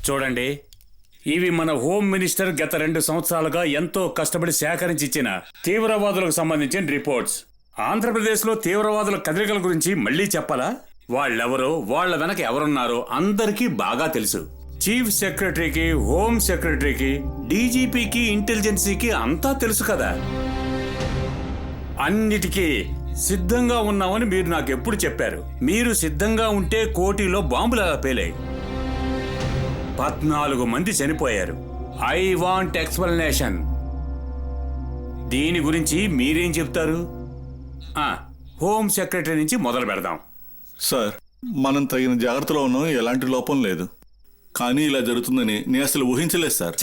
చూడండి, ఇవి మన హోమ్ మినిస్టర్ గత 2 సంవత్సరాలుగా ఎంతో కష్టపడి సేకరించి ఇచ్చిన తీవ్రవాదులకు సంబంధించిన రిపోర్ట్స్. ఆంధ్రప్రదేశ్లో తీవ్రవాదుల కదలికల గురించి మళ్ళీ చెప్పాలా? వాళ్ళెవరో, వాళ్ళ వెనక ఎవరున్నారో అందరికీ బాగా తెలుసు. చీఫ్ సెక్రటరీకి, హోమ్ సెక్రటరీకి, డీజీపీకి, ఇంటెలిజెన్సీకి అంతా తెలుసు కదా. అన్నిటికీ సిద్ధంగా ఉన్నామని మీరు నాకు ఎప్పుడు చెప్పారు? మీరు సిద్ధంగా ఉంటే కోటిలో బాంబులు అలా పేలాయి. 14 మంది చనిపోయారు. I want explanation. దీని గురించి మీరేం చెప్తారు? హోమ్ సెక్రటరీ నుంచి మొదలు పెడదాం. సార్, మనం తగిన జాగ్రత్తలో ఉన్నాం, ఎలాంటి లోపం లేదు. కానీ ఇలా జరుగుతుందని నేను అసలు ఊహించలేదు సార్.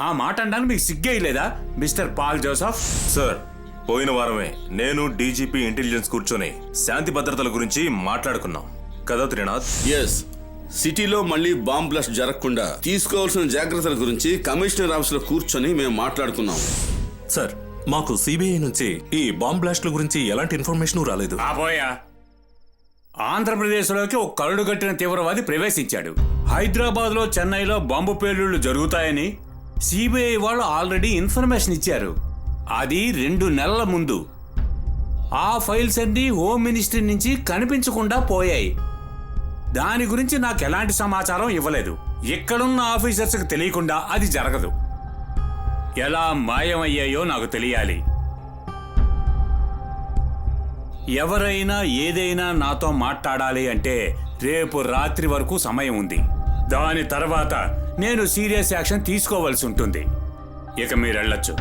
ఆ మాట అనడానికి మీకు సిగ్గేయలేదా మిస్టర్ పాల్ జోసఫ్? సార్, పోయిన వారమే నేను డీజీపీ ఇంటెలిజెన్స్ కూర్చొని శాంతి భద్రతల గురించి మాట్లాడుకున్నాం కదా త్రినాథ్? ఎస్, సిటీలో మళ్ళీ బాంబ్ బ్లాస్ట్ జరగకుండా తీసుకోవాల్సిన జాగ్రత్తల గురించి కమిషనర్ ఆఫీస్ లో కూర్చొని మేము మాట్లాడుకున్నాం. సార్, మాకు సిబిఐ నుంచి ఈ బాంబ్ బ్లాస్ట్ల గురించి ఎలాంటి ఇన్ఫర్మేషన్ రాలేదు. ఆంధ్రప్రదేశ్లోకి ఒక కరడు కట్టిన తీవ్రవాది ప్రవేశించాడు. హైదరాబాద్లో, చెన్నైలో బాంబు పేలుళ్లు జరుగుతాయని సిబిఐ వాళ్ళు ఆల్రెడీ ఇన్ఫర్మేషన్ ఇచ్చారు. అది 2 నెలల ముందు. ఆ ఫైల్స్ అన్నీ హోమ్ మినిస్ట్రీ నుంచి కనిపించకుండా పోయాయి. దాని గురించి నాకు ఎలాంటి సమాచారం ఇవ్వలేదు. ఇక్కడున్న ఆఫీసర్స్కి తెలియకుండా అది జరగదు. ఎలా మాయమయ్యాయో నాకు తెలియాలి. ఎవరైనా ఏదైనా నాతో మాట్లాడాలి అంటే రేపు రాత్రి వరకు సమయం ఉంది. దాని తర్వాత నేను సీరియస్ యాక్షన్ తీసుకోవాల్సి ఉంటుంది. ఇక మీరు వెళ్ళొచ్చు.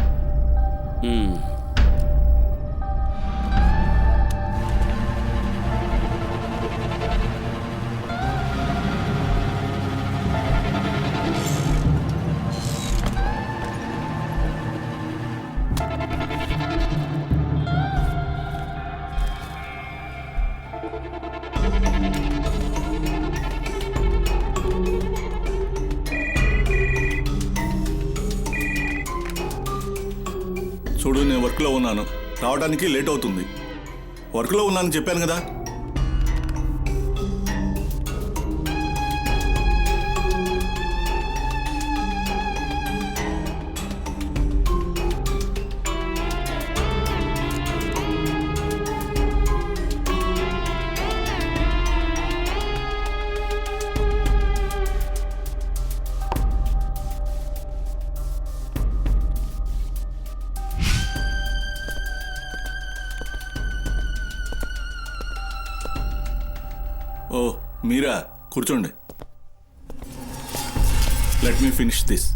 చూడు, నేను వర్క్లో ఉన్నాను, రావడానికి లేట్ అవుతుంది. వర్క్లో ఉన్నానని చెప్పాను కదా. ఓ, మీరా, కూర్చోండి. Let me finish this.